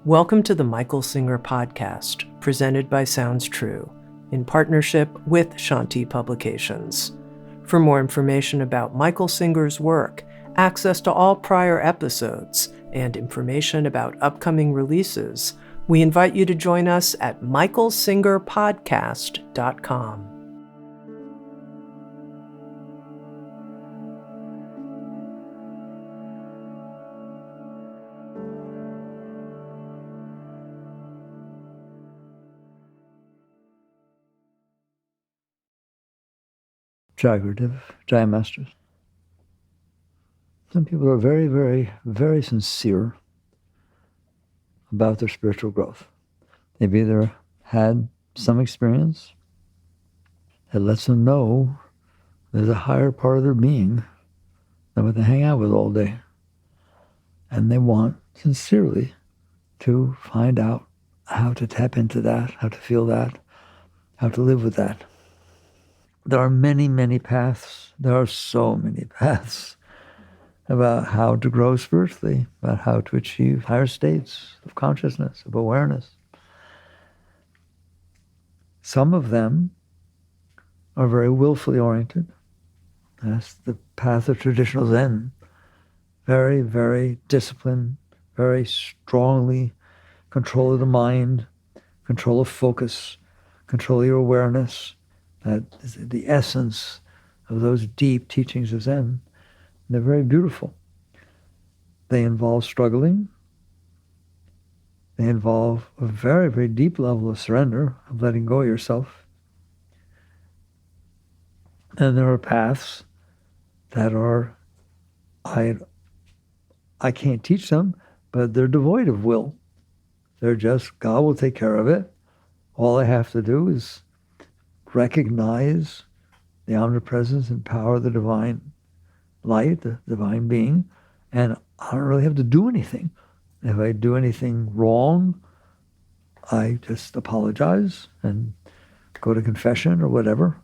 Welcome to the Michael Singer podcast, presented by Sounds True, in partnership with Shanti Publications. For more information about Michael Singer's work, access to all prior episodes, and information about upcoming releases, we invite you to join us at michaelsingerpodcast.com. Jagradiv, Jaya Masters. Some people are very, very, very sincere about their spiritual growth. They've either had some experience that lets them know there's a higher part of their being than what they hang out with all day. And they want sincerely to find out how to tap into that, how to feel that, how to live with that. There are many, many paths. There are so many paths about how to grow spiritually, about how to achieve higher states of consciousness, of awareness. Some of them are very willfully oriented. That's the path of traditional Zen. Very, very disciplined, very strongly control of the mind, control of focus, control of your awareness. That is the essence of those deep teachings of Zen. And they're very beautiful. They involve struggling. They involve a very, very deep level of surrender, of letting go of yourself. And there are paths that are, I can't teach them, but they're devoid of will. They're just, God will take care of it. All I have to do is recognize the omnipresence and power of the divine light, the divine being, and I don't really have to do anything. If I do anything wrong, I just apologize and go to confession or whatever,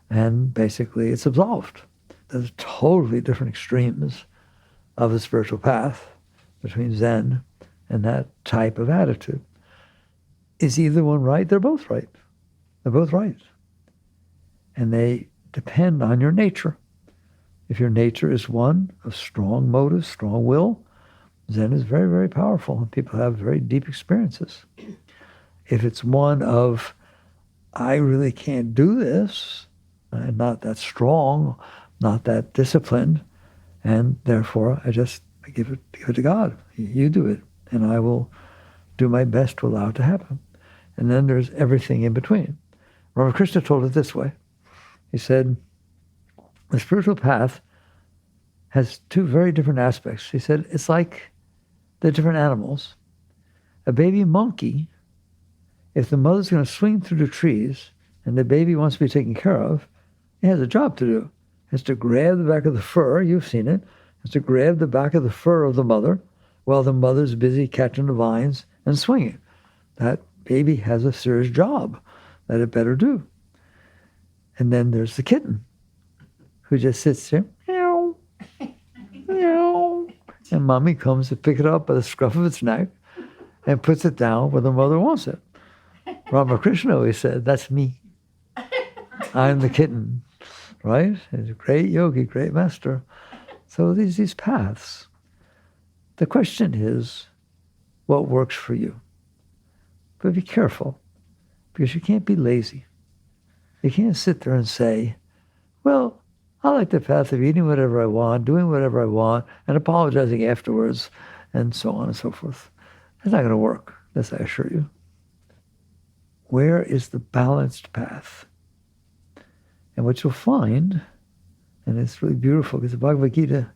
and basically it's absolved. There's totally different extremes of the spiritual path between Zen and that type of attitude. Is either one right? They're both right. They're both right. And they depend on your nature. If your nature is one of strong motive, strong will, Zen is very, very powerful, and people have very deep experiences. If it's one of, I really can't do this, I'm not that strong, not that disciplined, and therefore I give it to God. You do it, and I will do my best to allow it to happen. And then there's everything in between. Ramakrishna told it this way. He said, the spiritual path has two very different aspects. He said, it's like the different animals. A baby monkey, if the mother's going to swing through the trees and the baby wants to be taken care of, it has a job to do. It has to grab the back of the fur, you've seen it, has to grab the back of the fur of the mother while the mother's busy catching the vines and swinging. That baby has a serious job that it better do. And then there's the kitten, who just sits there, meow, meow, and mommy comes to pick it up by the scruff of its neck and puts it down where the mother wants it. Ramakrishna always said, that's me. I'm the kitten, right? He's a great yogi, great master. So these paths. The question is, what works for you? But be careful, because you can't be lazy. You can't sit there and say, well, I like the path of eating whatever I want, doing whatever I want, and apologizing afterwards, and so on and so forth. It's not going to work, this I assure you. Where is the balanced path? And what you'll find, and it's really beautiful because the Bhagavad Gita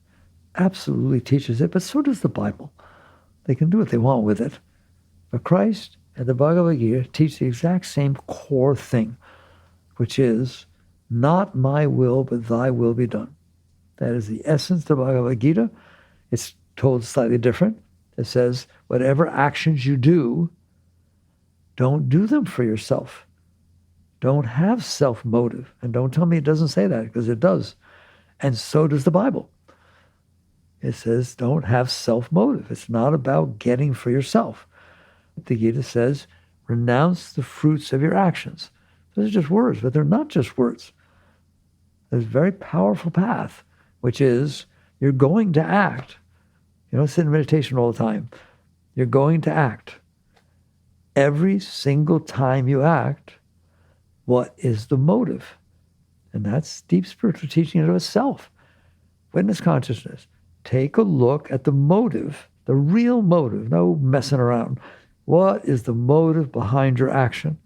absolutely teaches it, but so does the Bible. They can do what they want with it. But Christ and the Bhagavad Gita teach the exact same core thing, which is, not my will, but thy will be done. That is the essence of the Bhagavad Gita. It's told slightly different. It says, whatever actions you do, don't do them for yourself. Don't have self-motive. And don't tell me it doesn't say that, because it does. And so does the Bible. It says, don't have self-motive. It's not about getting for yourself. The Gita says, renounce the fruits of your actions. Those are just words, but they're not just words. There's a very powerful path, which is you're going to act. You don't sit in meditation all the time. You're going to act. Every single time you act, what is the motive? And that's deep spiritual teaching in itself. Witness consciousness. Take a look at the motive, the real motive, no messing around. What is the motive behind your action?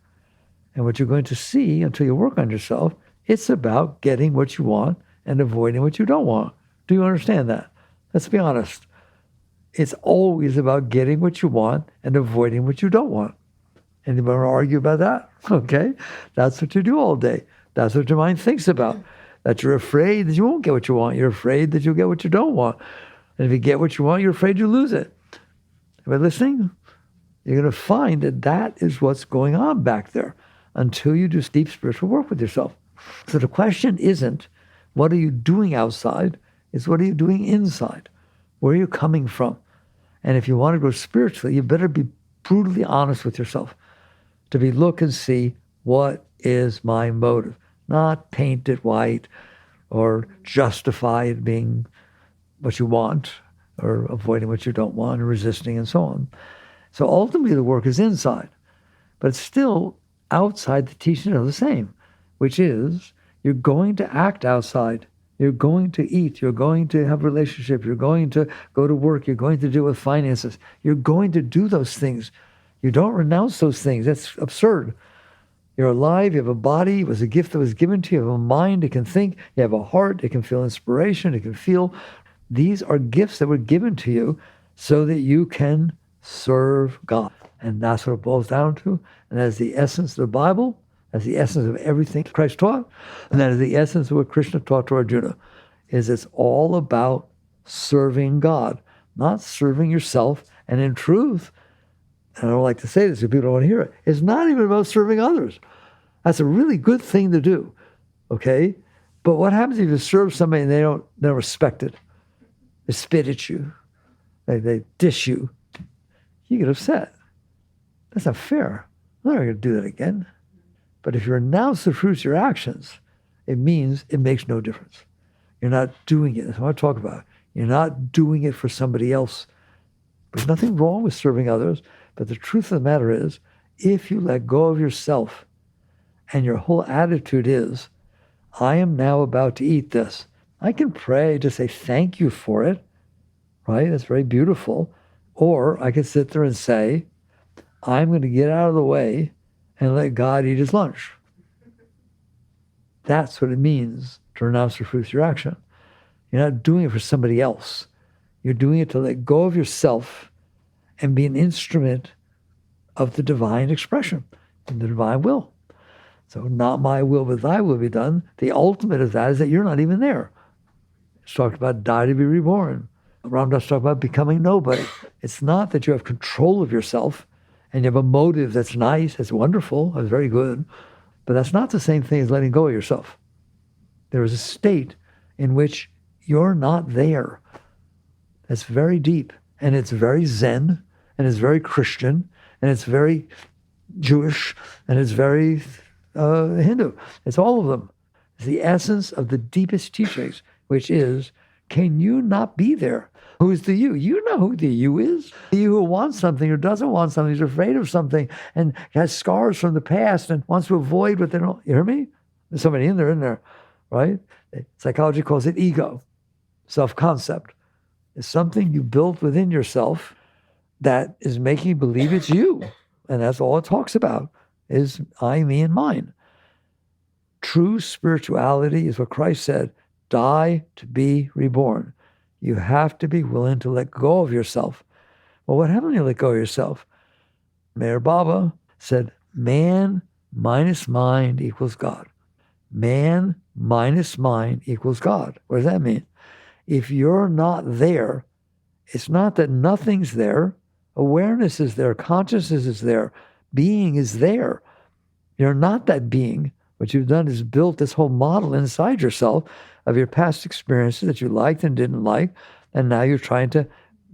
And what you're going to see until you work on yourself, it's about getting what you want and avoiding what you don't want. Do you understand that? Let's be honest. It's always about getting what you want and avoiding what you don't want. Anybody want to argue about that? Okay. That's what you do all day. That's what your mind thinks about. That you're afraid that you won't get what you want. You're afraid that you'll get what you don't want. And if you get what you want, you're afraid you'll lose it. Am I listening? You're going to find that that is what's going on back there until you do deep spiritual work with yourself. So the question isn't, what are you doing outside? It's what are you doing inside? Where are you coming from? And if you want to grow spiritually, you better be brutally honest with yourself. To be look and see, what is my motive? Not paint it white or justify it being what you want or avoiding what you don't want or resisting and so on. So ultimately the work is inside, but it's still outside the teaching of the same, which is you're going to act outside. You're going to eat. You're going to have a relationship. You're going to go to work. You're going to deal with finances. You're going to do those things. You don't renounce those things. That's absurd. You're alive, you have a body, it was a gift that was given to you, you have a mind, it can think, you have a heart, it can feel inspiration, it can feel. These are gifts that were given to you so that you can serve God. And that's what it boils down to. And that is the essence of the Bible, that's the essence of everything Christ taught, and that is the essence of what Krishna taught to Arjuna, is it's all about serving God, not serving yourself. And in truth, and I don't like to say this if people don't want to hear it, it's not even about serving others. That's a really good thing to do, okay? But what happens if you serve somebody and they don't respect it? They spit at you. They dish you. You get upset. That's not fair. I'm not going to do that again. But if you renounce the fruits of your actions, it means it makes no difference. You're not doing it. That's what I talk about. You're not doing it for somebody else. There's nothing wrong with serving others. But the truth of the matter is, if you let go of yourself and your whole attitude is, I am now about to eat this, I can pray to say thank you for it, right? That's very beautiful. Or I can sit there and say, I'm going to get out of the way and let God eat his lunch. That's what it means to renounce the fruits of your action. You're not doing it for somebody else. You're doing it to let go of yourself and be an instrument of the divine expression and the divine will. So not my will, but thy will be done. The ultimate of that is that you're not even there. It's talked about die to be reborn. Ram Dass talked about becoming nobody. It's not that you have control of yourself and you have a motive that's nice, that's wonderful, that's very good, but that's not the same thing as letting go of yourself. There is a state in which you're not there. That's very deep, and it's very Zen, and it's very Christian, and it's very Jewish, and it's very Hindu. It's all of them. It's the essence of the deepest teachings, which is, can you not be there? Who is the you? You know who the you is. The you who wants something or doesn't want something, is afraid of something, and has scars from the past and wants to avoid what they don't. You hear me? There's somebody in there, right? Psychology calls it ego, self-concept. It's something you built within yourself that is making you believe it's you. And that's all it talks about, is I, me, and mine. True spirituality is what Christ said, die to be reborn. You have to be willing to let go of yourself. Well, what happens when you let go of yourself? Mayor Baba said, man minus mind equals God. Man minus mind equals God. What does that mean? If you're not there, it's not that nothing's there. Awareness is there. Consciousness is there. Being is there. You're not that being. What you've done is built this whole model inside yourself of your past experiences that you liked and didn't like, and now you're trying to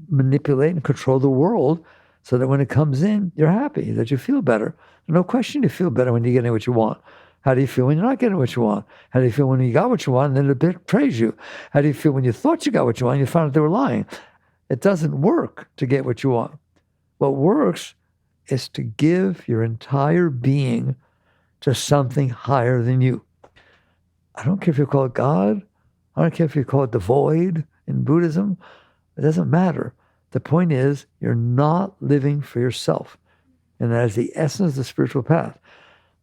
manipulate and control the world so that when it comes in, you're happy, that you feel better. No question you feel better when you're getting what you want. How do you feel when you're not getting what you want? How do you feel when you got what you want and then it betrays you? How do you feel when you thought you got what you want and you found out they were lying? It doesn't work to get what you want. What works is to give your entire being to something higher than you. I don't care if you call it God. I don't care if you call it the void in Buddhism. It doesn't matter. The point is, you're not living for yourself. And that is the essence of the spiritual path.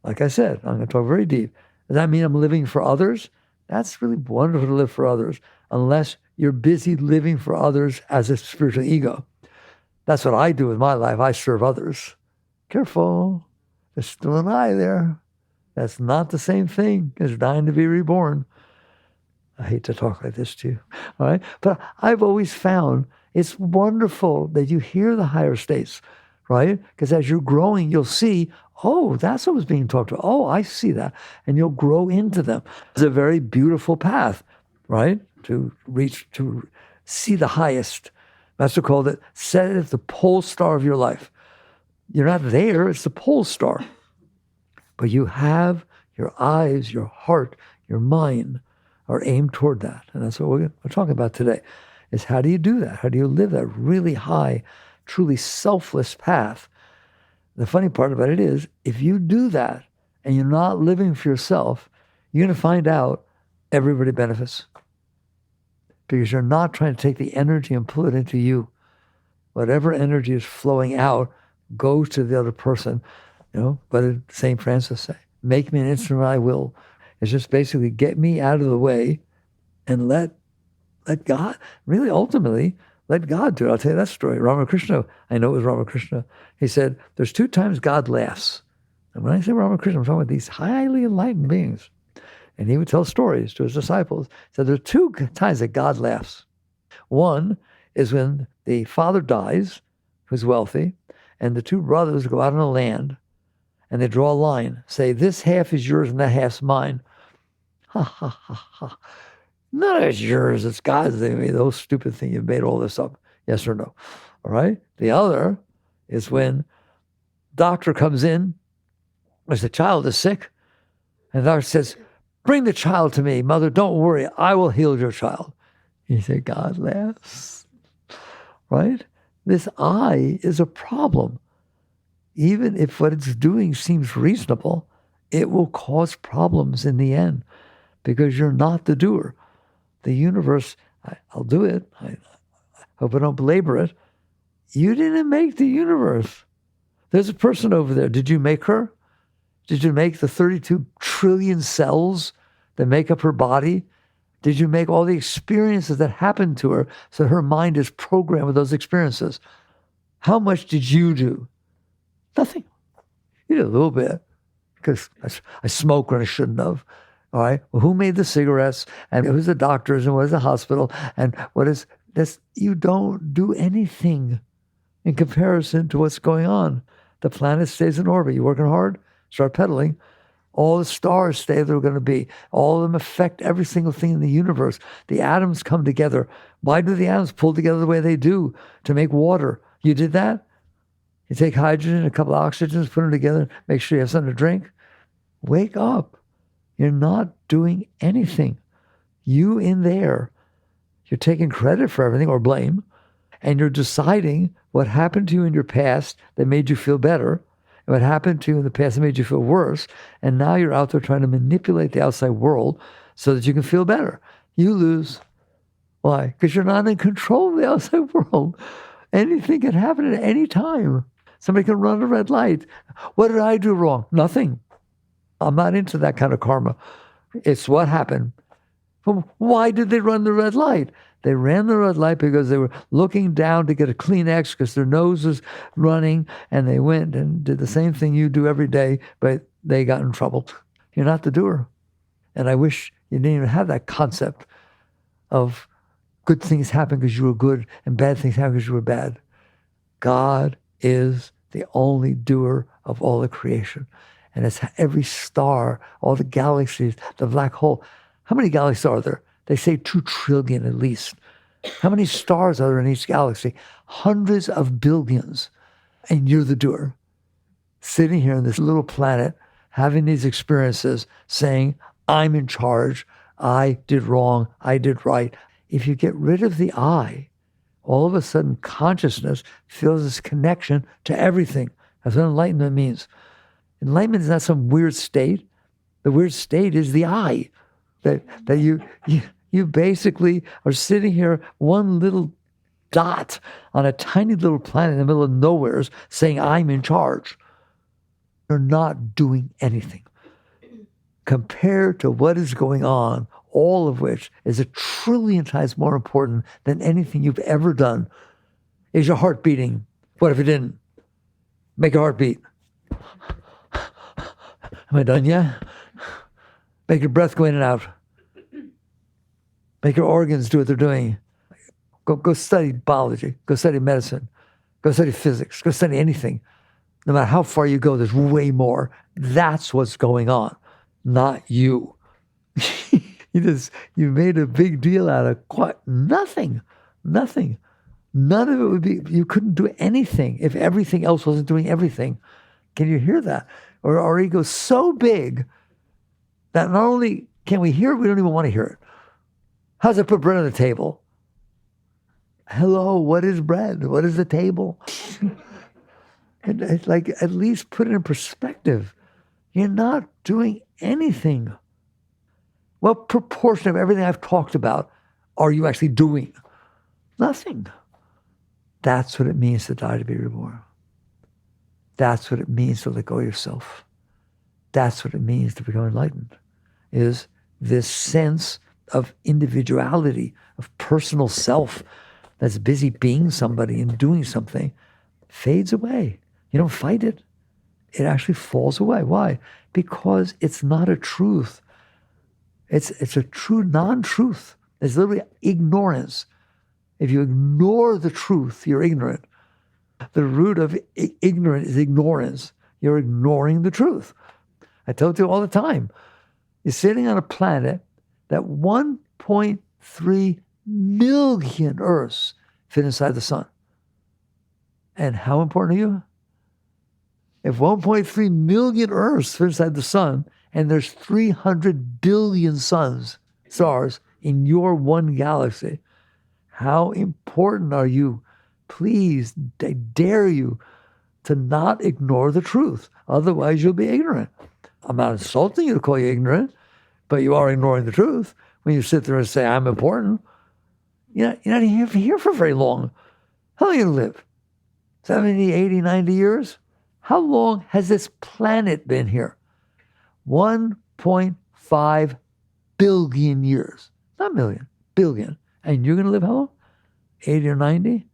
Like I said, I'm going to talk very deep. Does that mean I'm living for others? That's really wonderful to live for others, unless you're busy living for others as a spiritual ego. That's what I do with my life. I serve others. Careful. There's still an I there. That's not the same thing as dying to be reborn. I hate to talk like this to you, all right? But I've always found it's wonderful that you hear the higher states, right? Because as you're growing, you'll see, oh, that's what was being talked about. Oh, I see that. And you'll grow into them. It's a very beautiful path, right? To see the highest. Master called it, set it at the pole star of your life. You're not there, it's the pole star. But you have your eyes, your heart, your mind are aimed toward that. And that's what we're talking about today, is how do you do that? How do you live that really high, truly selfless path? The funny part about it is, if you do that and you're not living for yourself, you're going to find out everybody benefits. Because you're not trying to take the energy and pull it into you. Whatever energy is flowing out goes to the other person. What did St. Francis say? Make me an instrument I will. It's just basically get me out of the way and let God, really ultimately, let God do it. I'll tell you that story. Ramakrishna, I know it was Ramakrishna. He said, there's 2 times God laughs. And when I say Ramakrishna, I'm talking about these highly enlightened beings. And he would tell stories to his disciples. He said, there are 2 times that God laughs. One is when the father dies, who's wealthy, and the 2 brothers go out on the land, and they draw a line, say, this half is yours and that half's mine. Ha, ha, ha, ha. None of it's yours, it's God's. They made those stupid things. You've made all this up. Yes or no? All right? The other is when doctor comes in, as the child is sick, and the doctor says, bring the child to me. Mother, don't worry. I will heal your child. You say, God laughs. Right? This I is a problem. Even if what it's doing seems reasonable, it will cause problems in the end because you're not the doer. The universe, I'll do it. I hope I don't belabor it. You didn't make the universe. There's a person over there. Did you make her? Did you make the 32 trillion cells that make up her body? Did you make all the experiences that happened to her so her mind is programmed with those experiences? How much did you do? Nothing. You did a little bit because I smoked when I shouldn't have. All right. Well, who made the cigarettes? And who's the doctors? And what is the hospital? And what is this? You don't do anything in comparison to what's going on. The planet stays in orbit. You're working hard, start pedaling. All the stars stay where they're going to be. All of them affect every single thing in the universe. The atoms come together. Why do the atoms pull together the way they do? To make water. You did that? You take hydrogen, a couple of oxygens, put them together, make sure you have something to drink. Wake up. You're not doing anything. You in there, you're taking credit for everything or blame, and you're deciding what happened to you in your past that made you feel better, and what happened to you in the past that made you feel worse, and now you're out there trying to manipulate the outside world so that you can feel better. You lose. Why? Because you're not in control of the outside world. Anything can happen at any time. Somebody can run a red light. What did I do wrong? Nothing. I'm not into that kind of karma. It's what happened. Why did they run the red light? They ran the red light because they were looking down to get a Kleenex because their nose was running, and they went and did the same thing you do every day, but they got in trouble. You're not the doer. And I wish you didn't even have that concept of good things happen because you were good and bad things happen because you were bad. God is the only doer of all the creation. And it's every star, all the galaxies, the black hole. How many galaxies are there? They say 2 trillion at least. How many stars are there in each galaxy? Hundreds of billions. and you're the doer. Sitting here on this little planet, having these experiences, saying, I'm in charge, I did wrong, I did right. If you get rid of the I, all of a sudden consciousness feels this connection to everything. That's what enlightenment means. Enlightenment is not some weird state. The weird state is the I. That you basically are sitting here, one little dot on a tiny little planet in the middle of nowhere saying, I'm in charge. You're not doing anything compared to what is going on, all of which is 1,000,000,000,000 times more important than anything you've ever done. Is your heart beating? What if it didn't? Make your heart beat. Am I done yet? Make your breath go in and out. Make your organs do what they're doing. Go study biology. Go study medicine. Go study physics. Go study anything. No matter how far you go, there's way more. That's what's going on, not you. You made a big deal out of nothing. None of it would be, you couldn't do anything if everything else wasn't doing everything. Can you hear that? Or our ego's so big that not only can we hear it, we don't even want to hear it. How's it put bread on the table? Hello, what is bread? What is the table? And it's like, at least put it in perspective. You're not doing anything. What proportion of everything I've talked about are you actually doing? Nothing. That's what it means to die to be reborn. That's what it means to let go of yourself. That's what it means to become enlightened, is this sense of individuality, of personal self that's busy being somebody and doing something, fades away. You don't fight it. It actually falls away. Why? Because it's not a truth. It's a true non-truth. It's literally ignorance. If you ignore the truth, you're ignorant. The root of ignorant is ignorance. You're ignoring the truth. I tell you all the time. You're sitting on a planet that 1.3 million Earths fit inside the sun. And how important are you? If 1.3 million Earths fit inside the sun, and there's 300 billion stars in your one galaxy, how important are you? Please, I dare you to not ignore the truth. Otherwise, you'll be ignorant. I'm not insulting you to call you ignorant, but you are ignoring the truth when you sit there and say, I'm important. You're not even here for very long. How long are you going to live? 70, 80, 90 years? How long has this planet been here? 1.5 billion years. Not million, billion. And you're going to live how long? 80 or 90?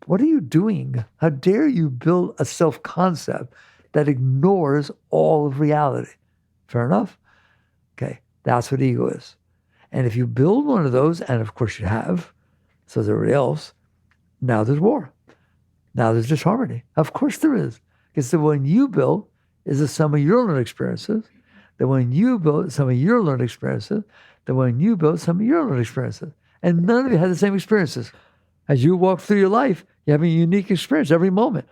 What are you doing? How dare you build a self-concept that ignores all of reality? Fair enough? Okay, that's what ego is. And if you build one of those, and of course you have, so is everybody else, now there's war. Now there's disharmony. Of course there is. Because the one you built is the sum of your learned experiences. The one you built is some of your learned experiences. The one you built is some of your learned experiences. And none of you had the same experiences. As you walk through your life, you have a unique experience every moment.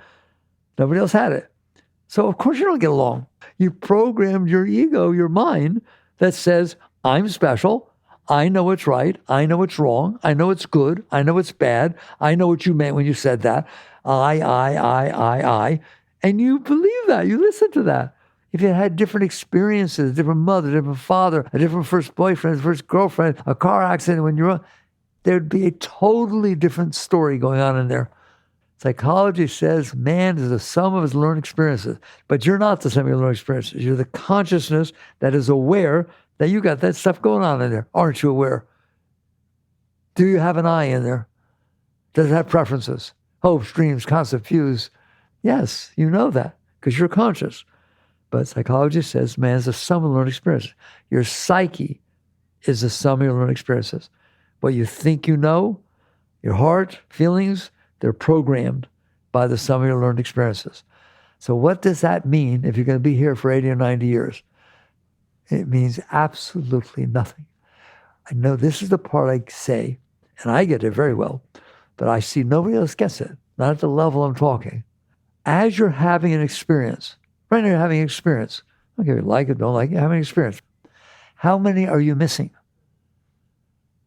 Nobody else had it. So of course you don't get along. You programmed your ego, your mind, that says, I'm special. I know what's right. I know what's wrong. I know what's good. I know what's bad. I know what you meant when you said that. I. And you believe that. You listen to that. If you had different experiences, a different mother, a different father, a different first boyfriend, first girlfriend, a car accident when you're, there'd be a totally different story going on in there. Psychology says man is the sum of his learned experiences, but you're not the sum of your learned experiences. You're the consciousness that is aware that you got that stuff going on in there. Aren't you aware? Do you have an I in there? Does it have preferences? Hopes, dreams, concepts, views? Yes, you know that because you're conscious. But psychology says man is the sum of learned experiences. Your psyche is the sum of your learned experiences. What you think you know, your heart, feelings, they're programmed by the sum of your learned experiences. So what does that mean if you're going to be here for 80 or 90 years? It means absolutely nothing. I know this is the part I say, and I get it very well, but I see nobody else gets it, not at the level I'm talking. as you're having an experience, right now you're having an experience. I don't care if you like it, don't like it, you're having an experience. How many are you missing?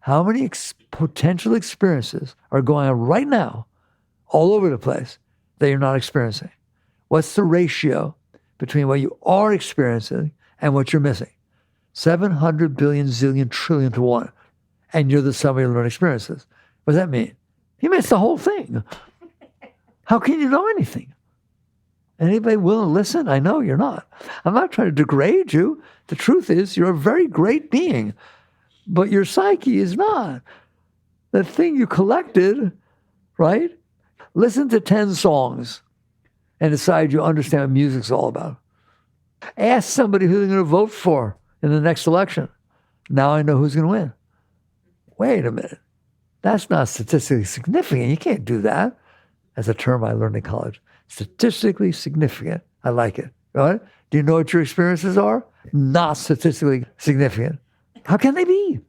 How many potential experiences are going on right now, all over the place, that you're not experiencing? What's the ratio between what you are experiencing and what you're missing? 700 billion zillion trillion to 1. And you're the sum of your learned experiences. What does that mean? You missed the whole thing. How can you know anything? Anybody willing to listen? I know you're not. I'm not trying to degrade you. The truth is, you're a very great being, but your psyche is not. The thing you collected, right? Listen to 10 songs and decide you understand what music's all about. Ask somebody who they're going to vote for in the next election. Now I know who's going to win. Wait a minute. That's not statistically significant. You can't do that. That's a term I learned in college. Statistically significant. I like it. Right? Do you know what your experiences are? Not statistically significant. How can they be?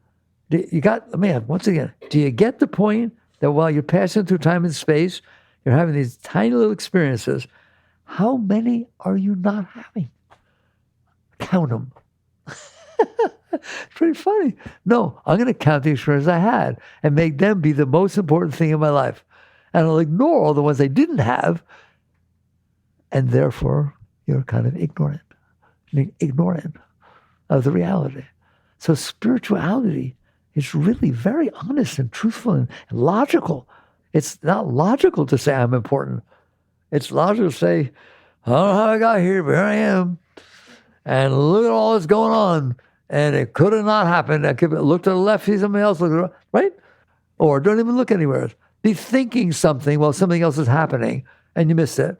Once again, do you get the point that while you're passing through time and space, you're having these tiny little experiences? How many are you not having? Count them. It's pretty funny. No, I'm going to count the experiences I had and make them be the most important thing in my life. And I'll ignore all the ones I didn't have. And therefore, you're kind of ignorant of the reality. So spirituality is really very honest and truthful and logical. It's not logical to say I'm important. It's logical to say, I don't know how I got here, but here I am. And look at all that's going on. And it could have not happened. I could have looked to the left, see somebody else looking right? Or don't even look anywhere. Be thinking something while something else is happening, and you missed it.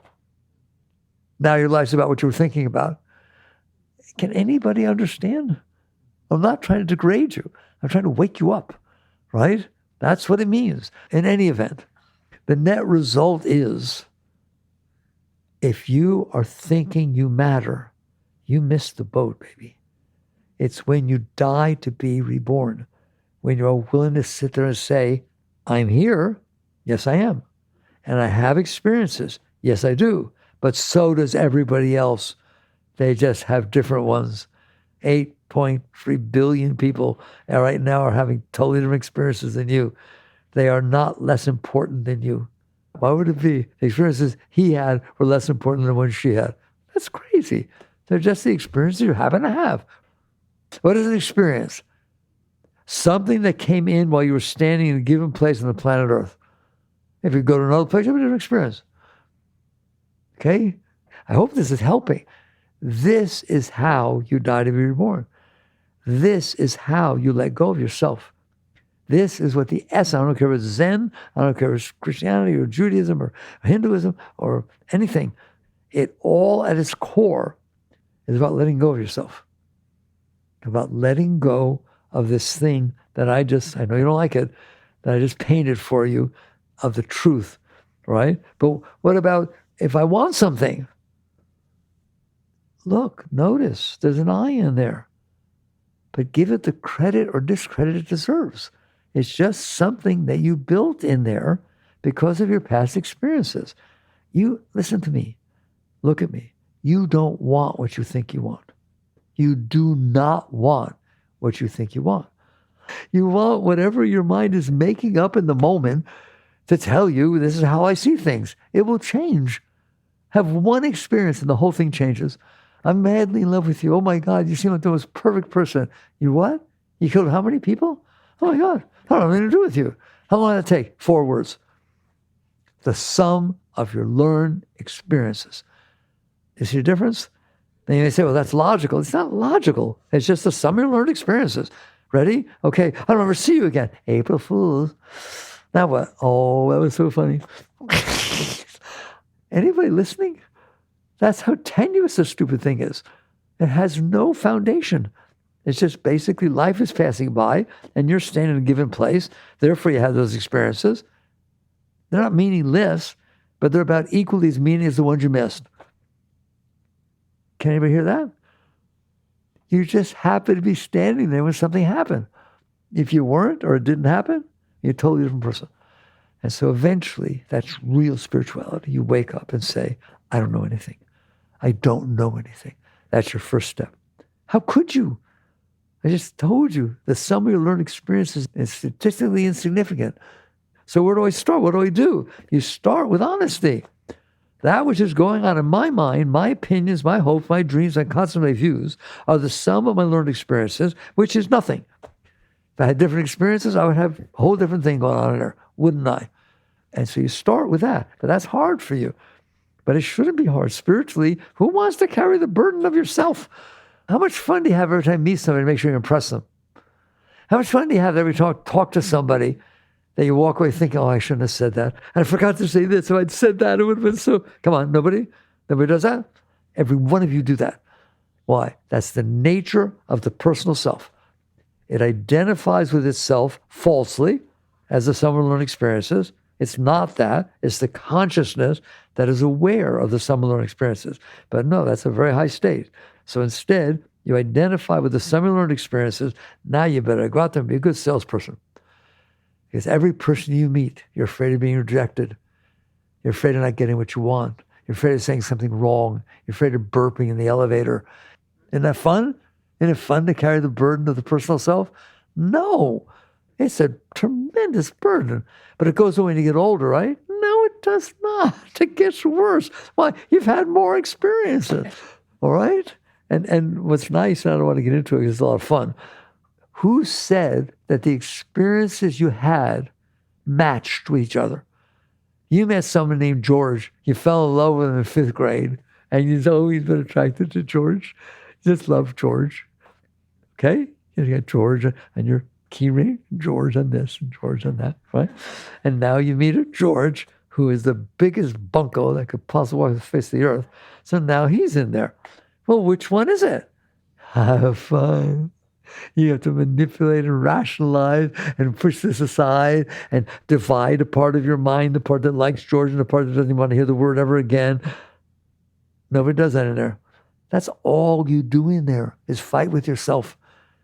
Now your life's about what you were thinking about. Can anybody understand? I'm not trying to degrade you. I'm trying to wake you up, right? That's what it means. In any event, the net result is, if you are thinking you matter, you missed the boat, baby. It's when you die to be reborn, when you're willing to sit there and say, I'm here. Yes, I am. And I have experiences. Yes, I do. But so does everybody else. They just have different ones. 8.3 billion people right now are having totally different experiences than you. They are not less important than you. Why would it be? The experiences he had were less important than the ones she had. That's crazy. They're just the experiences you happen to have. What is an experience? Something that came in while you were standing in a given place on the planet Earth. If you go to another place, you have a different experience. Okay? I hope this is helping. This is how you die to be reborn. This is how you let go of yourself. This is what the essence, I don't care if it's Zen, I don't care if it's Christianity or Judaism or Hinduism or anything. It all at its core is about letting go of yourself. About letting go of this thing that I know you don't like it, that I just painted for you, of the truth, right? But what about if I want something? Look, notice, there's an I in there. But give it the credit or discredit it deserves. It's just something that you built in there because of your past experiences. You, listen to me, look at me. You don't want what you think you want. You do not want what you think you want. You want whatever your mind is making up in the moment to tell you, this is how I see things. It will change. Have one experience and the whole thing changes. I'm madly in love with you. Oh my God, you seem like the most perfect person. You what? You killed how many people? Oh my God, I don't have anything to do with you. How long did it take? 4 words. The sum of your learned experiences. You see the difference? Then you may say, well, that's logical. It's not logical. It's just the sum of your learned experiences. Ready? Okay, I don't ever see you again. April Fools. Now what? Oh, that was so funny. Anybody listening? That's how tenuous this stupid thing is. It has no foundation. It's just basically life is passing by and you're standing in a given place. Therefore, you have those experiences. They're not meaningless, but they're about equally as meaning as the ones you missed. Can anybody hear that? You just happen to be standing there when something happened. If you weren't or it didn't happen, you're a totally different person. And so eventually, that's real spirituality. You wake up and say, I don't know anything. I don't know anything. That's your first step. How could you? I just told you the sum of your learned experiences is statistically insignificant. So where do I start? What do I do? You start with honesty. That which is going on in my mind, my opinions, my hopes, my dreams, my concepts, my views are the sum of my learned experiences, which is nothing. If I had different experiences, I would have a whole different thing going on in there, wouldn't I? And so you start with that. But that's hard for you. But it shouldn't be hard. Spiritually, who wants to carry the burden of yourself? How much fun do you have every time you meet somebody to make sure you impress them? How much fun do you have every time you talk to somebody that you walk away thinking, oh, I shouldn't have said that. And I forgot to say this. If I'd said that, it would have been so... Come on, nobody? Nobody does that? Every one of you do that. Why? That's the nature of the personal self. It identifies with itself falsely as the sum of learned experiences. It's not that. It's the consciousness that is aware of the sum of learned experiences. But no, that's a very high state. So instead, you identify with the sum of learned experiences. Now you better go out there and be a good salesperson. Because every person you meet, you're afraid of being rejected. You're afraid of not getting what you want. You're afraid of saying something wrong. You're afraid of burping in the elevator. Isn't that fun? Isn't it fun to carry the burden of the personal self? No. It's a tremendous burden. But it goes away when you get older, right? No, it does not. It gets worse. Why? You've had more experiences. All right? And what's nice, and I don't want to get into it because it's a lot of fun, who said that the experiences you had matched with each other? You met someone named George. You fell in love with him in 5th grade, and you've always been attracted to George. You just love George. Okay? You got George and your key ring, George on this and George on that, right? And now you meet a George who is the biggest bunko that could possibly walk the face of the earth. So now he's in there. Well, which one is it? Have fun. You have to manipulate and rationalize and push this aside and divide a part of your mind, the part that likes George and the part that doesn't want to hear the word ever again. Nobody does that in there. That's all you do in there is fight with yourself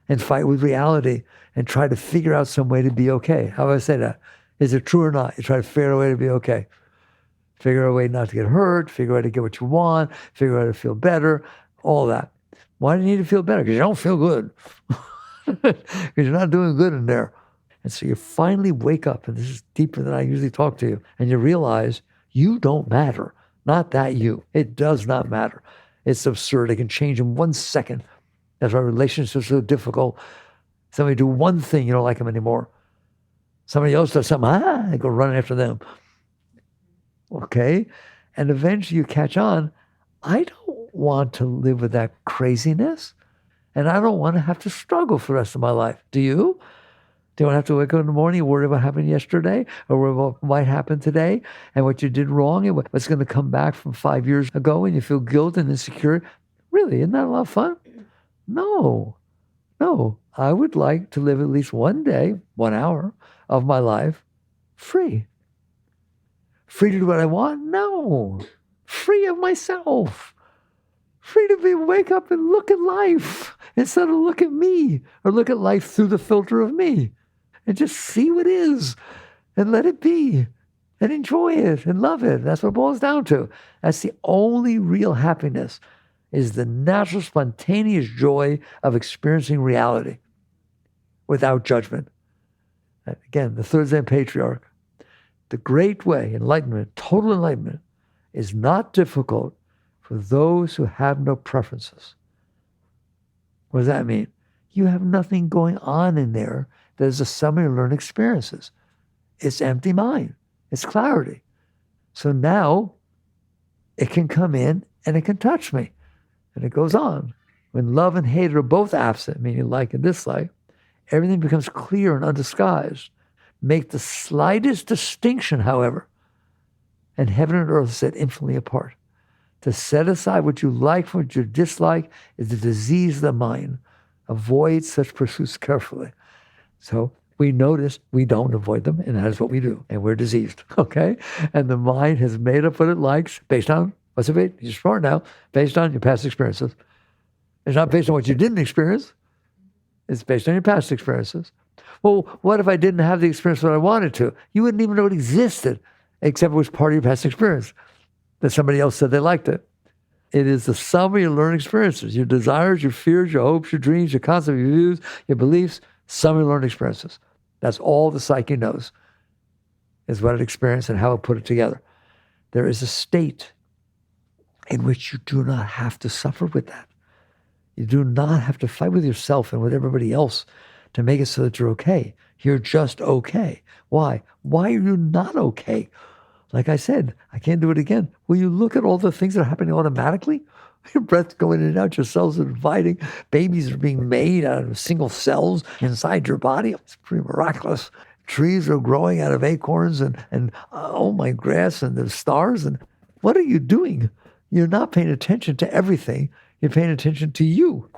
and fight with reality and try to figure out some way to be okay. How do I say that? Is it true or not? You try to figure out a way to be okay. Figure out a way not to get hurt, figure out how to get what you want, figure out how to feel better, all that. Why do you need to feel better? Because you don't feel good. Because you're not doing good in there. And so you finally wake up, and this is deeper than I usually talk to you, and you realize you don't matter. Not that you. It does not matter. It's absurd. It can change in 1 second. That's why relationships are so difficult. Somebody do one thing, you don't like them anymore. Somebody else does something, you go running after them. Okay? And eventually you catch on, I don't want to live with that craziness. And I don't want to have to struggle for the rest of my life. Do you? Do you want to have to wake up in the morning and worry about what happened yesterday or what might happen today and what you did wrong and what's going to come back from 5 years ago and you feel guilt and insecure? Really, isn't that a lot of fun? No. I would like to live at least one day, 1 hour of my life free. Free to do what I want? No. Free of myself. Free to wake up and look at life instead of look at me or look at life through the filter of me and just see what is and let it be and enjoy it and love it. That's what it boils down to. That's the only real happiness is the natural, spontaneous joy of experiencing reality without judgment. Again, the third Zen patriarch, the great way, enlightenment, total enlightenment, is not difficult for those who have no preferences. What does that mean? You have nothing going on in there that is a sum of your learned experiences. It's empty mind. It's clarity. So now it can come in and it can touch me. And it goes on. When love and hate are both absent, meaning like and dislike, everything becomes clear and undisguised. Make the slightest distinction, however, and heaven and earth set infinitely apart. To set aside what you like from what you dislike is the disease of the mind. Avoid such pursuits carefully. So we notice we don't avoid them, and that is what we do, and we're diseased, okay? And the mind has made up what it likes based on, what's it based? You're smart now, based on your past experiences. It's not based on what you didn't experience. It's based on your past experiences. Well, what if I didn't have the experience that I wanted to? You wouldn't even know it existed, except it was part of your past experience. that somebody else said they liked it. It is the sum of your learned experiences, your desires, your fears, your hopes, your dreams, your concepts, your views, your beliefs, sum of your learned experiences. That's all the psyche knows, is what it experienced and how it put it together. There is a state in which you do not have to suffer with that. You do not have to fight with yourself and with everybody else to make it so that you're okay. You're just okay. Why? Why are you not okay? Like I said, I can't do it again. Will you look at all the things that are happening automatically? Your breath's going in and out, your cells are dividing, babies are being made out of single cells inside your body. It's pretty miraculous. Trees are growing out of acorns and oh my grass and the stars. And what are you doing? You're not paying attention to everything. You're paying attention to you.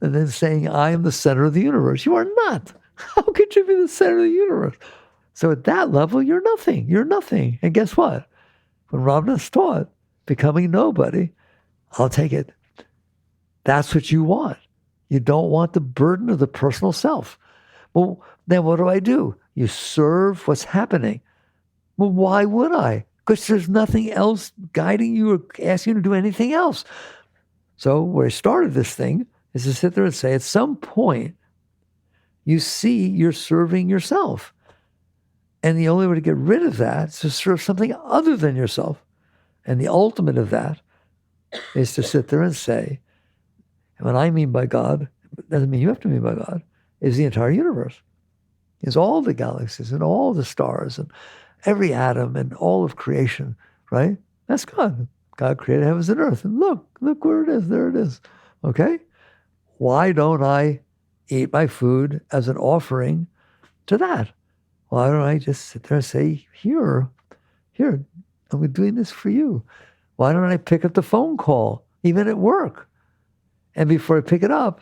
And then saying, I am the center of the universe. You are not. How could you be the center of the universe? So at that level, you're nothing. You're nothing. And guess what? When Ramdas taught becoming nobody, I'll take it. That's what you want. You don't want the burden of the personal self. Well, then what do? You serve what's happening. Well, why would I? Because there's nothing else guiding you or asking you to do anything else. So where I started this thing is to sit there and say, at some point, you see you're serving yourself. And the only way to get rid of that is to serve something other than yourself. And the ultimate of that is to sit there and say, and what I mean by God, doesn't mean you have to mean by God, is the entire universe. Is all the galaxies and all the stars and every atom and all of creation, right? That's God. God created heavens and earth. And look where it is. There it is. Okay? Why don't I eat my food as an offering to that? Why don't I just sit there and say, here, I'm doing this for you. Why don't I pick up the phone call, even at work? And before I pick it up,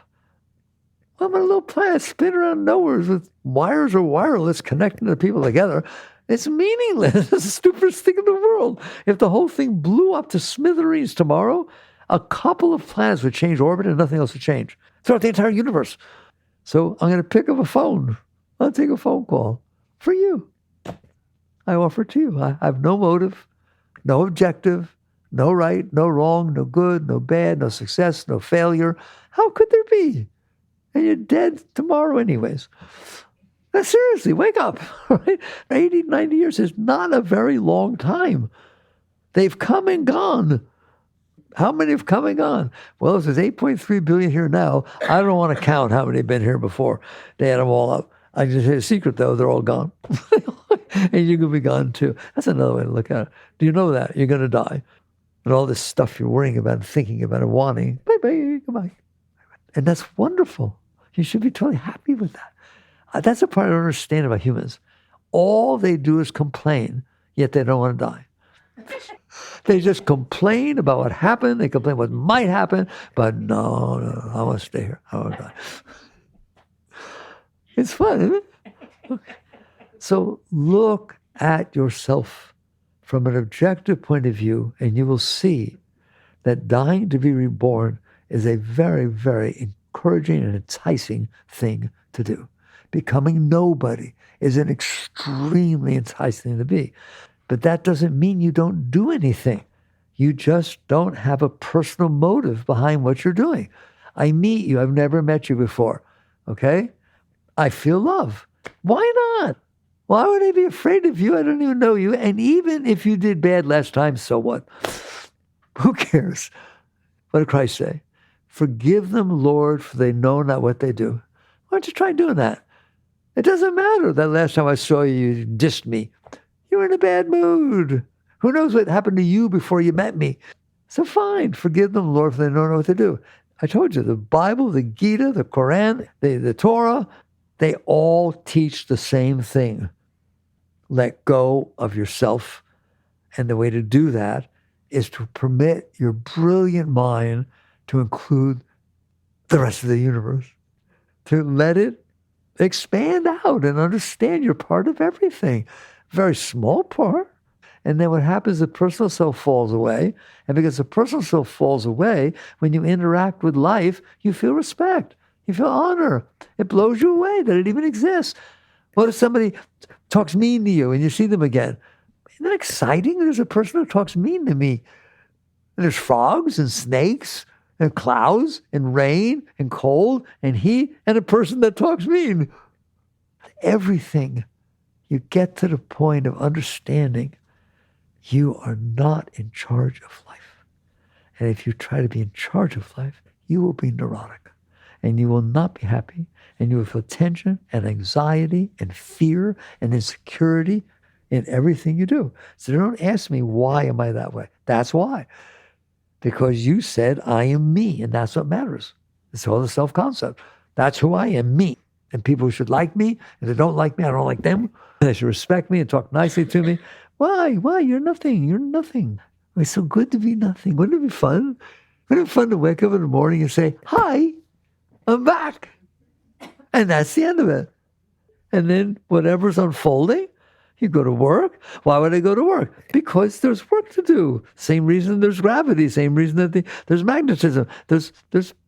I'm on a little planet spinning around nowhere with wires or wireless connecting the people together. It's meaningless. It's the stupidest thing in the world. If the whole thing blew up to smithereens tomorrow, a couple of planets would change orbit and nothing else would change throughout the entire universe. So I'm going to pick up a phone. I'll take a phone call for you. I offer it to you. I have no motive, no objective, no right, no wrong, no good, no bad, no success, no failure. How could there be? And you're dead tomorrow anyways. Now, seriously, wake up. Right? 80, 90 years is not a very long time. They've come and gone. How many have come and gone? Well, if there's 8.3 billion here now, I don't want to count how many have been here before. They had them all up. I can just say a secret, though. They're all gone. And you're going to be gone, too. That's another way to look at it. Do you know that? You're going to die. And all this stuff you're worrying about and thinking about and wanting, bye-bye, goodbye. And that's wonderful. You should be totally happy with that. That's a part I don't understand about humans. All they do is complain, yet they don't want to die. They just complain about what happened. They complain what might happen, but no, I want to stay here. I want to die. It's fun, isn't it? So look at yourself from an objective point of view, and you will see that dying to be reborn is a very, very encouraging and enticing thing to do. Becoming nobody is an extremely enticing thing to be. But that doesn't mean you don't do anything. You just don't have a personal motive behind what you're doing. I meet you. I've never met you before. Okay? I feel love. Why not? Why would I be afraid of you? I don't even know you. And even if you did bad last time, so what? Who cares? What did Christ say? Forgive them, Lord, for they know not what they do. Why don't you try doing that? It doesn't matter that last time I saw you, you dissed me. You were in a bad mood. Who knows what happened to you before you met me? So fine, forgive them, Lord, for they don't know what to do. I told you, the Bible, the Gita, the Quran, the Torah, they all teach the same thing. Let go of yourself. And the way to do that is to permit your brilliant mind to include the rest of the universe. To let it expand out and understand you're part of everything. Very small part. And then what happens, the personal self falls away. And because the personal self falls away, when you interact with life, you feel respect. You feel honor. It blows you away that it even exists. What if somebody talks mean to you and you see them again? Isn't that exciting? There's a person who talks mean to me. And there's frogs and snakes and clouds and rain and cold and heat and a person that talks mean. Everything. You get to the point of understanding you are not in charge of life. And if you try to be in charge of life, you will be neurotic and you will not be happy and you will feel tension and anxiety and fear and insecurity in everything you do. So don't ask me, why am I that way? That's why. Because you said, I am me, and that's what matters. It's all the self-concept. That's who I am, me. And people should like me. If they don't like me, I don't like them. They should respect me and talk nicely to me. Why? You're nothing. You're nothing. It's so good to be nothing. Wouldn't it be fun? Wouldn't it be fun to wake up in the morning and say, hi, I'm back. And that's the end of it. And then whatever's unfolding, you go to work. Why would I go to work? Because there's work to do. Same reason there's gravity. Same reason that there's magnetism. There's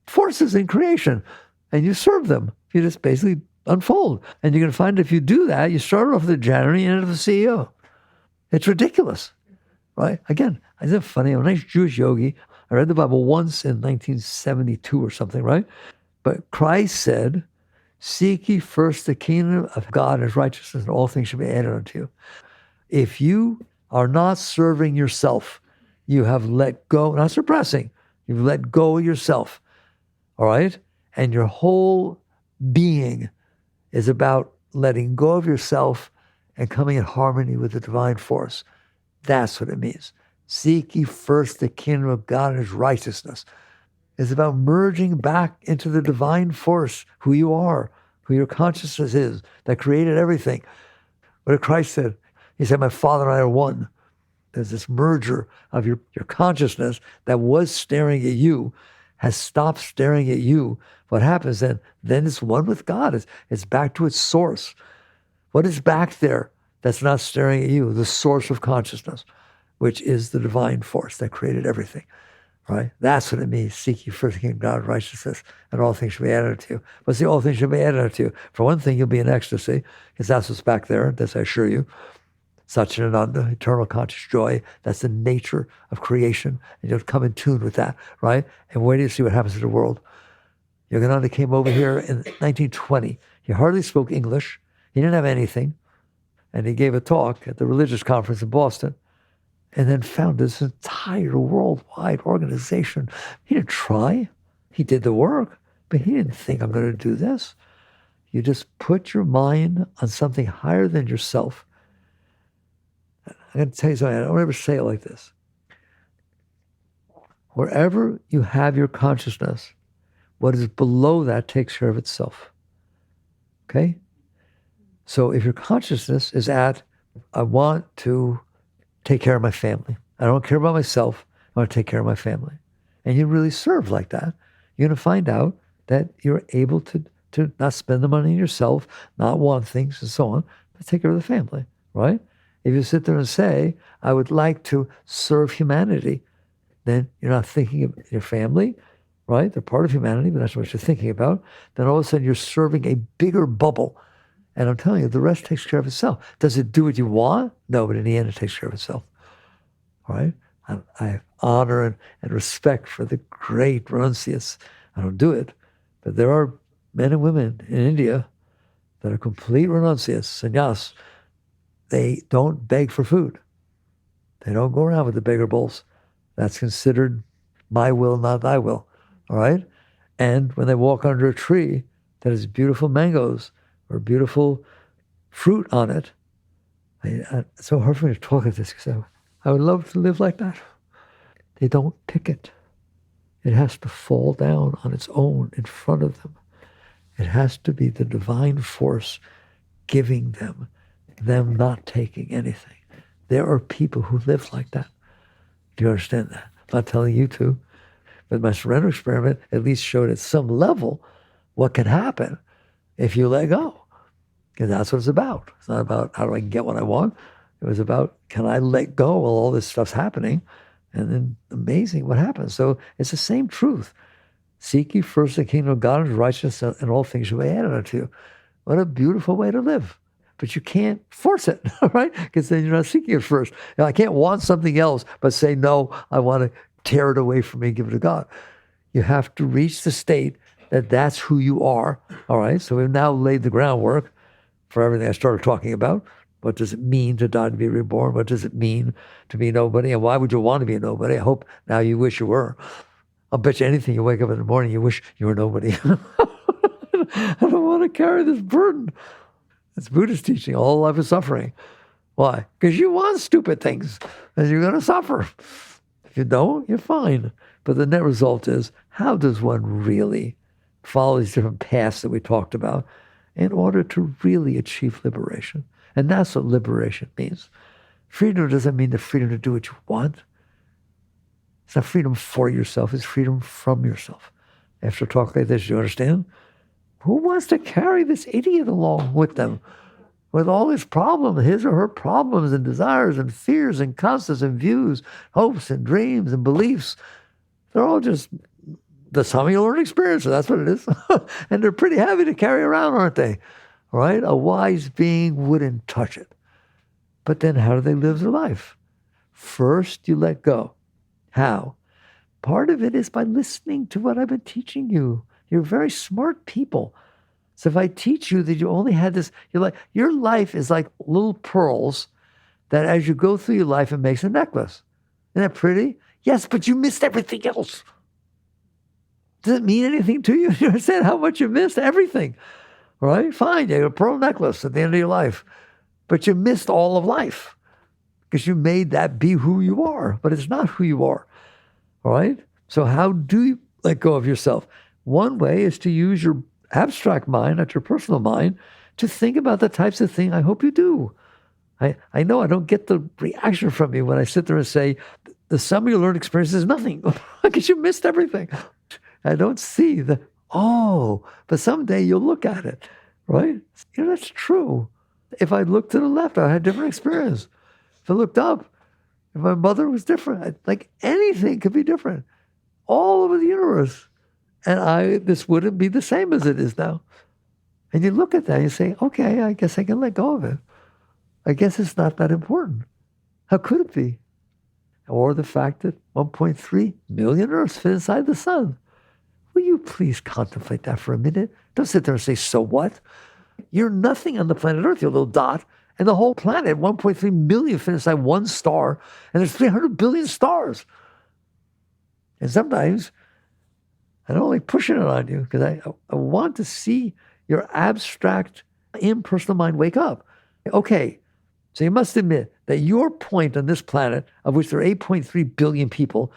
forces in creation. And you serve them. You just basically unfold. And you're going to find if you do that, you start off with a janitor and you end up with a CEO. It's ridiculous, right? Again, isn't it funny? I'm a nice Jewish yogi. I read the Bible once in 1972 or something, right? But Christ said, seek ye first the kingdom of God and his righteousness, and all things shall be added unto you. If you are not serving yourself, you have let go, not suppressing, you've let go of yourself, all right? And your whole being is about letting go of yourself and coming in harmony with the divine force. That's what it means. Seek ye first the kingdom of God and his righteousness. It's about merging back into the divine force, who you are, who your consciousness is, that created everything. What Christ said, he said, my Father and I are one. There's this merger of your consciousness that was staring at you, has stopped staring at you. What happens then? Then it's one with God. It's back to its source. What is back there that's not staring at you? The source of consciousness, which is the divine force that created everything. Right? That's what it means. Seek ye first the kingdom of God and righteousness, and all things shall be added to you. But see, all things shall be added to you. For one thing, you'll be in ecstasy, because that's what's back there, this I assure you. Satchidananda, eternal conscious joy. That's the nature of creation. And you'll come in tune with that, right? And wait till you see what happens to the world. Yogananda came over here in 1920. He hardly spoke English. He didn't have anything. And he gave a talk at the religious conference in Boston. And then founded this entire worldwide organization. He didn't try. He did the work, but he didn't think, I'm going to do this. You just put your mind on something higher than yourself. I'm going to tell you something. I don't ever say it like this. Wherever you have your consciousness, what is below that takes care of itself. Okay? So if your consciousness is at, I want to take care of my family. I don't care about myself. I want to take care of my family. And you really serve like that. You're going to find out that you're able to not spend the money on yourself, not want things and so on, but take care of the family, right? If you sit there and say, I would like to serve humanity, then you're not thinking of your family, right? They're part of humanity, but that's what you're thinking about. Then all of a sudden you're serving a bigger bubble. And I'm telling you, the rest takes care of itself. Does it do what you want? No, but in the end, it takes care of itself. All right? I have honor and respect for the great renunciates. I don't do it. But there are men and women in India that are complete renunciates, sannyas. They don't beg for food. They don't go around with the beggar bowls. That's considered my will, not thy will. All right? And when they walk under a tree that has beautiful mangoes, or beautiful fruit on it. It's so hard for me to talk at this because I would love to live like that. They don't pick it. It has to fall down on its own in front of them. It has to be the divine force giving them not taking anything. There are people who live like that. Do you understand that? I'm not telling you to, but my surrender experiment at least showed at some level what can happen if you let go. Because that's what it's about. It's not about how do I get what I want. It was about, can I let go while all this stuff's happening? And then amazing what happens. So it's the same truth. Seek ye first the kingdom of God and his righteousness, and all things shall be added unto you. What a beautiful way to live. but you can't force it, right? Because then you're not seeking it first. I can't want something else, but say, no, I want to tear it away from me and give it to God. You have to reach the state that that's who you are, all right? So we've now laid the groundwork for everything I started talking about. What does it mean to die to be reborn? What does it mean to be nobody? And why would you want to be a nobody? I hope now you wish you were. I'll bet you anything you wake up in the morning, you wish you were nobody. I don't want to carry this burden. It's Buddhist teaching. All life is suffering. Why? Because you want stupid things and you're going to suffer. If you don't, you're fine. But the net result is, how does one really follow these different paths that we talked about in order to really achieve liberation? And that's what liberation means. Freedom doesn't mean the freedom to do what you want. It's not freedom for yourself. It's freedom from yourself. After a talk like this, you understand? Who wants to carry this idiot along with them? With all his problems, his or her problems and desires and fears and concepts and views, hopes and dreams and beliefs. They're all just the sum of your learned experiences. That's what it is. And they're pretty heavy to carry around, aren't they? All right? A wise being wouldn't touch it. But then how do they live their life? First, you let go. How? Part of it is by listening to what I've been teaching you. You're very smart people. So if I teach you that you only had this, your life is like little pearls that as you go through your life, it makes a necklace. Isn't that pretty? Yes, but you missed everything else. Does it mean anything to you? You understand how much you missed? Everything. All right? Fine, you have a pearl necklace at the end of your life. But you missed all of life because you made that be who you are, but it's not who you are. All right? So how do you let go of yourself? One way is to use your abstract mind, not your personal mind, to think about the types of thing I hope you do. I know I don't get the reaction from you when I sit there and say, the sum of your learned experience is nothing because you missed everything. I don't see but someday you'll look at it, right? That's true. If I looked to the left, I had a different experience. If I looked up, if my mother was different, like anything could be different all over the universe. And this wouldn't be the same as it is now. And you look at that and you say, okay, I guess I can let go of it. I guess it's not that important. How could it be? Or the fact that 1.3 million Earths fit inside the sun. Will you please contemplate that for a minute? Don't sit there and say, so what? You're nothing on the planet Earth, you're a little dot. And the whole planet, 1.3 million fit inside one star. And there's 300 billion stars. And sometimes I don't like pushing it on you because I want to see your abstract, impersonal mind wake up. Okay, so you must admit that your point on this planet, of which there are 8.3 billion people,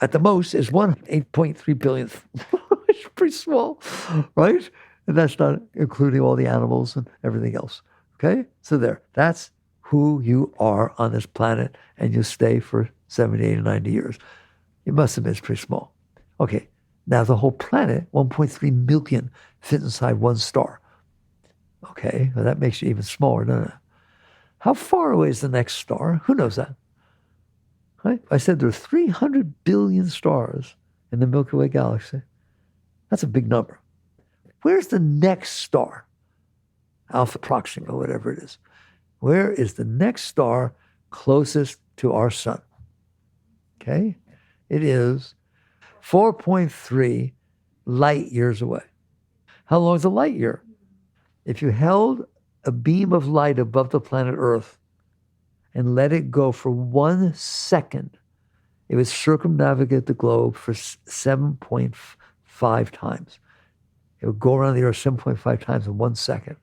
at the most is 8.3 billionth. It's pretty small, right? And that's not including all the animals and everything else. Okay? So there, that's who you are on this planet, and you stay for 70, 80, 90 years. You must admit it's pretty small. Okay, now the whole planet, 1.3 million, fit inside one star. Okay, well, that makes you even smaller, doesn't it? How far away is the next star? Who knows that? Right? I said there are 300 billion stars in the Milky Way galaxy. That's a big number. Where's the next star? Alpha Proxima, whatever it is. Where is the next star closest to our sun? Okay? It is 4.3 light years away. How long is a light year? If you held a beam of light above the planet Earth and let it go for 1 second, it would circumnavigate the globe for 7.5 times. It would go around the Earth 7.5 times in 1 second.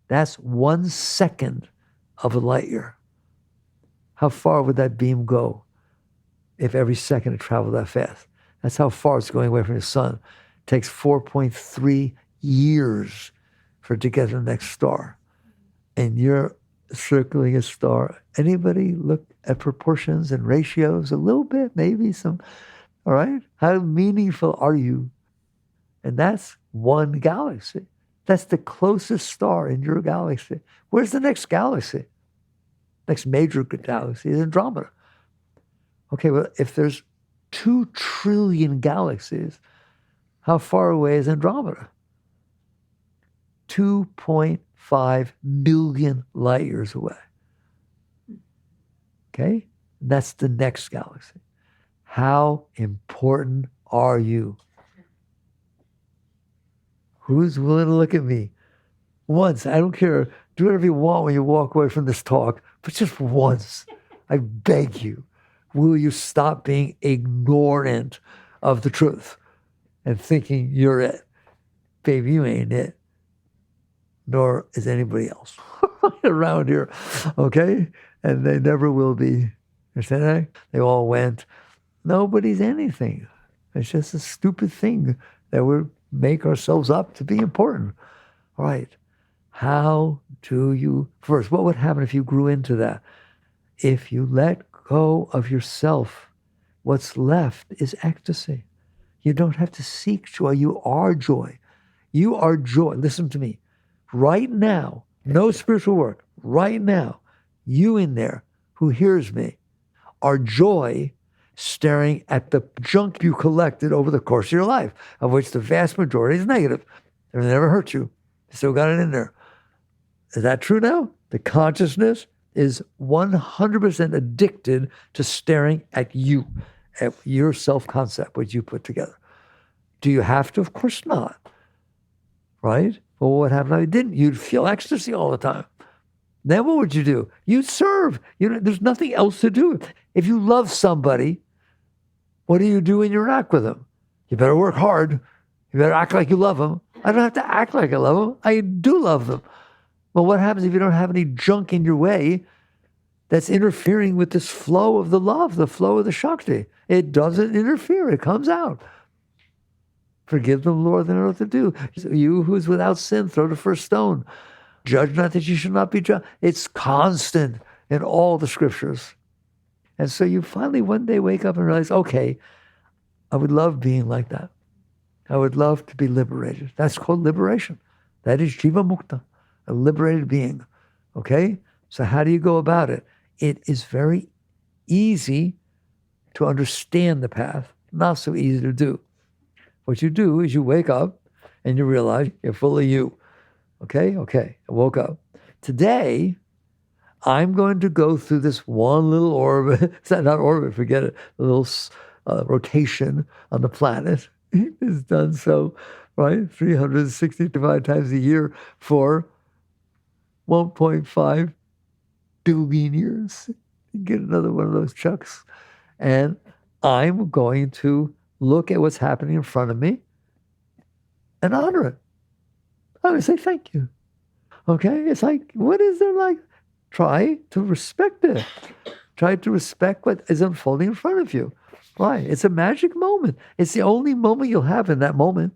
That's 1 second of a light year. How far would that beam go if every second it traveled that fast? That's how far it's going away from the sun. It takes 4.3 years for it to get to the next star. And you're circling a star. Anybody look at proportions and ratios a little bit, maybe some, all right? How meaningful are you? And that's one galaxy. That's the closest star in your galaxy. Where's the next galaxy? Next major galaxy is Andromeda. Okay, well, if there's 2 trillion galaxies, how far away is Andromeda? 2.5 5 million light years away. Okay? That's the next galaxy. How important are you? Who's willing to look at me? Once, I don't care. Do whatever you want when you walk away from this talk, but just once, I beg you, will you stop being ignorant of the truth and thinking you're it? Baby, you ain't it, nor is anybody else around here, okay? And they never will be. You understand that? They all went. Nobody's anything. It's just a stupid thing that we make ourselves up to be important. All right. How do you, first, what would happen if you grew into that? If you let go of yourself, what's left is ecstasy. You don't have to seek joy. You are joy. You are joy. Listen to me. Right now, no spiritual work, right now, you in there who hears me are joy staring at the junk you collected over the course of your life, of which the vast majority is negative. It never hurt you. You still got it in there. Is that true now? The consciousness is 100% addicted to staring at you, at your self-concept, what you put together. Do you have to? Of course not. Right? Well, what happened if you didn't? You'd feel ecstasy all the time. Then what would you do? You'd serve. There's nothing else to do. If you love somebody, what do you do when you interact with them? You better work hard. You better act like you love them. I don't have to act like I love them. I do love them. Well, what happens if you don't have any junk in your way that's interfering with this flow of the love, the flow of the Shakti? It doesn't interfere. It comes out. Forgive them, Lord, they don't know what to do. You who is without sin, throw the first stone. Judge not that you should not be judged. It's constant in all the scriptures. And so you finally one day wake up and realize, okay, I would love being like that. I would love to be liberated. That's called liberation. That is Jiva Mukta, a liberated being. Okay? So how do you go about it? It is very easy to understand the path, not so easy to do. What you do is you wake up and you realize you're full of you. Okay, I woke up. Today, I'm going to go through this one little orbit. It's not orbit, forget it. A little rotation on the planet. It's done so, right? 365 times a year for 1.5 billion years. Get another one of those chucks. And I'm going to look at what's happening in front of me and honor it. I'm going to say thank you. Okay? It's like, what is there like? Try to respect it. Try to respect what is unfolding in front of you. Why? It's a magic moment. It's the only moment you'll have in that moment.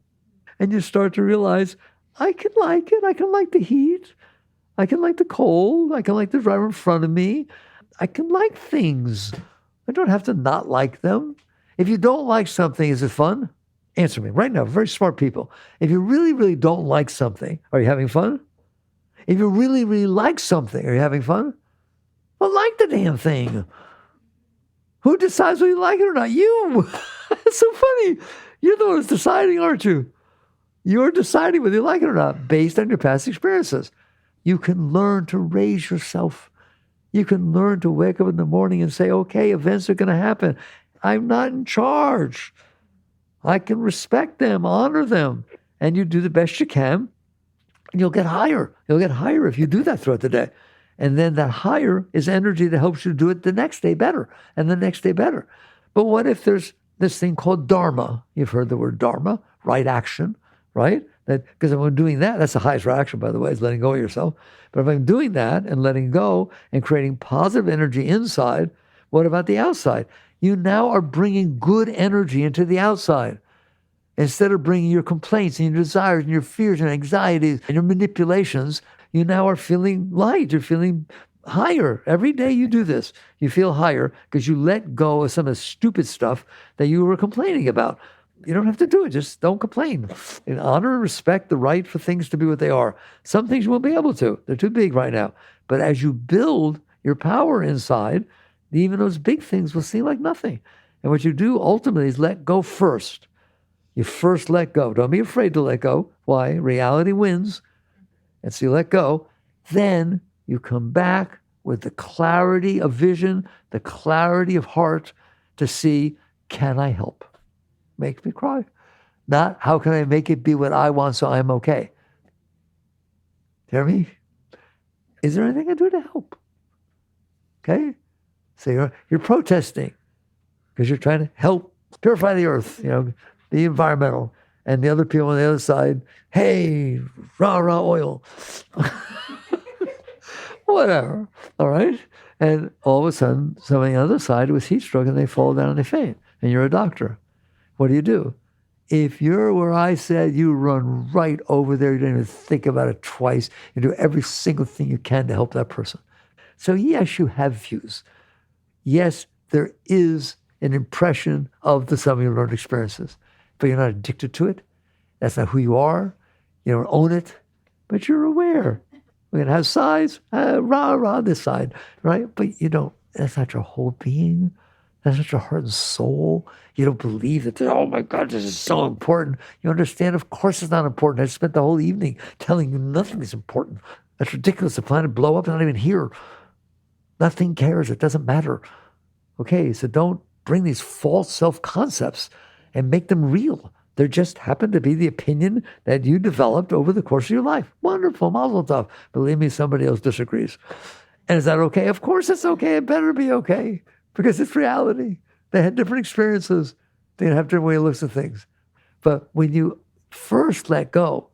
And you start to realize, I can like it. I can like the heat. I can like the cold. I can like the driver in front of me. I can like things. I don't have to not like them. If you don't like something, is it fun? Answer me right now, very smart people. If you really, really don't like something, are you having fun? If you really, really like something, are you having fun? Well, like the damn thing. Who decides whether you like it or not? You. It's so funny. You're the one who's deciding, aren't you? You're deciding whether you like it or not based on your past experiences. You can learn to raise yourself. You can learn to wake up in the morning and say, okay, events are going to happen. I'm not in charge. I can respect them, honor them. And you do the best you can, and you'll get higher. You'll get higher if you do that throughout the day. And then that higher is energy that helps you do it the next day better, and the next day better. But what if there's this thing called dharma? You've heard the word dharma, right action, right? Because if I'm doing that, that's the highest reaction, by the way, is letting go of yourself. But if I'm doing that and letting go and creating positive energy inside, what about the outside? You now are bringing good energy into the outside. Instead of bringing your complaints and your desires and your fears and anxieties and your manipulations, you now are feeling light. You're feeling higher. Every day you do this, you feel higher because you let go of some of the stupid stuff that you were complaining about. You don't have to do it. Just don't complain. And honor and respect the right for things to be what they are. Some things you won't be able to. They're too big right now. But as you build your power inside, even those big things will seem like nothing. And what you do ultimately is let go first. You first let go. Don't be afraid to let go. Why? Reality wins. And so you let go. Then you come back with the clarity of vision, the clarity of heart to see, can I help? Make me cry. Not how can I make it be what I want so I'm okay. Hear me? Is there anything I do to help? Okay? So you're protesting because you're trying to help purify the earth, be environmental. And the other people on the other side, hey, rah, oil. Whatever. All right? And all of a sudden, somebody on the other side was heat stroke and they fall down and they faint. And you're a doctor. What do? If you're where I said, you run right over there. You don't even think about it twice. You do every single thing you can to help that person. So yes, you have views. Yes, there is an impression of the sum of your learned experiences, but you're not addicted to it. That's not who you are. You don't own it, but you're aware. We're going to have sides, rah, this side, right? But you don't, that's not your whole being. That's not your heart and soul. You don't believe that, oh my God, this is so important. You understand, of course it's not important. I spent the whole evening telling you nothing is important. That's ridiculous. The planet blow up, not even here. Nothing cares. It doesn't matter. Okay, so don't bring these false self-concepts and make them real. They just happen to be the opinion that you developed over the course of your life. Wonderful, mazel tov. Believe me, somebody else disagrees. And is that okay? Of course it's okay. It better be okay because it's reality. They had different experiences. They have different way of looking at things. But when you first let go,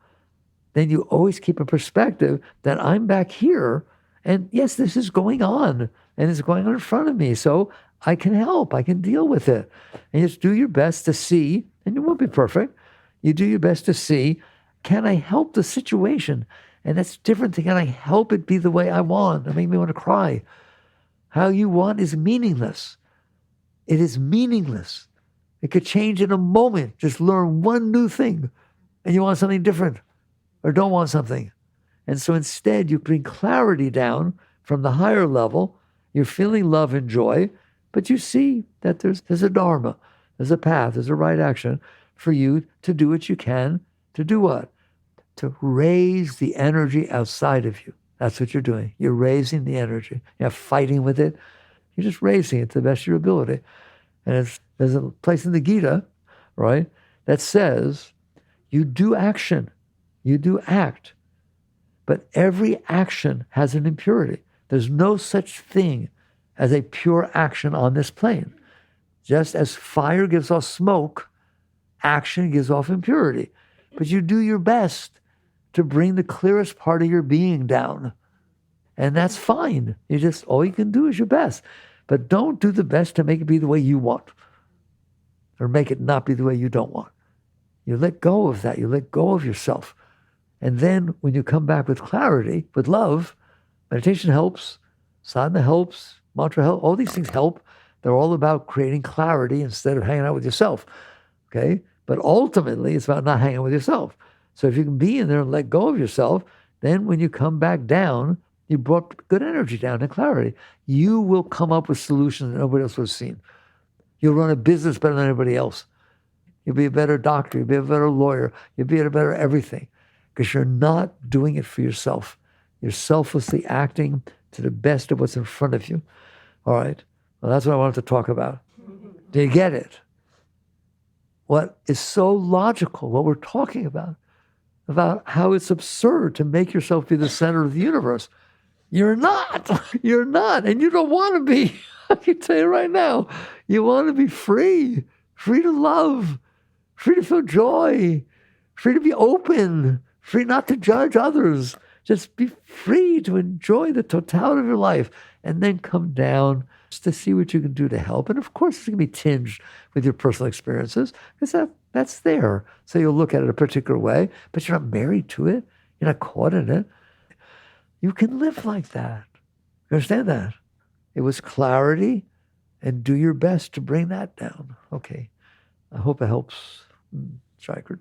then you always keep in perspective that I'm back here. And yes, this is going on and it's going on in front of me. So I can help. I can deal with it. And you just do your best to see, and you won't be perfect. You do your best to see, can I help the situation? And that's different than can I help it be the way I want? It makes me want to cry. How you want is meaningless. It is meaningless. It could change in a moment. Just learn one new thing and you want something different or don't want something. And so instead you bring clarity down from the higher level. You're feeling love and joy, but you see that there's a dharma, there's a path, there's a right action for you to do what you can. To do what? To raise the energy outside of you. That's what you're doing. You're raising the energy. You're not fighting with it. You're just raising it to the best of your ability. And there's a place in the Gita, right, that says you do action, you do act, but every action has an impurity. There's no such thing as a pure action on this plane. Just as fire gives off smoke, action gives off impurity. But you do your best to bring the clearest part of your being down. And that's fine. All you can do is your best. But don't do the best to make it be the way you want or make it not be the way you don't want. You let go of that. You let go of yourself. And then when you come back with clarity, with love, meditation helps, sadhana helps, mantra helps, all these things help. They're all about creating clarity instead of hanging out with yourself. Okay? But ultimately, it's about not hanging with yourself. So if you can be in there and let go of yourself, then when you come back down, you brought good energy down and clarity. You will come up with solutions that nobody else would have seen. You'll run a business better than anybody else. You'll be a better doctor. You'll be a better lawyer. You'll be a better everything because you're not doing it for yourself. You're selflessly acting to the best of what's in front of you. All right? Well, that's what I wanted to talk about. Do you get it? What is so logical, what we're talking about how it's absurd to make yourself be the center of the universe. You're not. You're not. And you don't want to be. I can tell you right now. You want to be free to love, free to feel joy, free to be open, free not to judge others. Just be free to enjoy the totality of your life and then come down just to see what you can do to help. And of course, it's going to be tinged with your personal experiences because that's there. So you'll look at it a particular way, but you're not married to it. You're not caught in it. You can live like that. You understand that? It was clarity and do your best to bring that down. Okay. I hope it helps. Chakra.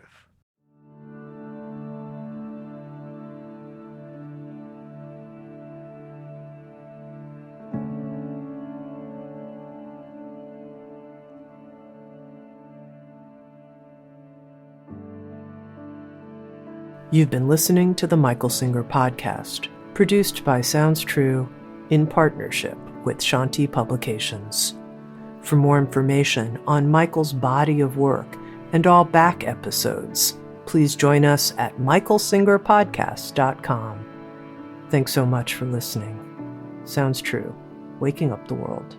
You've been listening to the Michael Singer Podcast, produced by Sounds True in partnership with Shanti Publications. For more information on Michael's body of work and all back episodes, please join us at michaelsingerpodcast.com. Thanks so much for listening. Sounds True, waking up the world.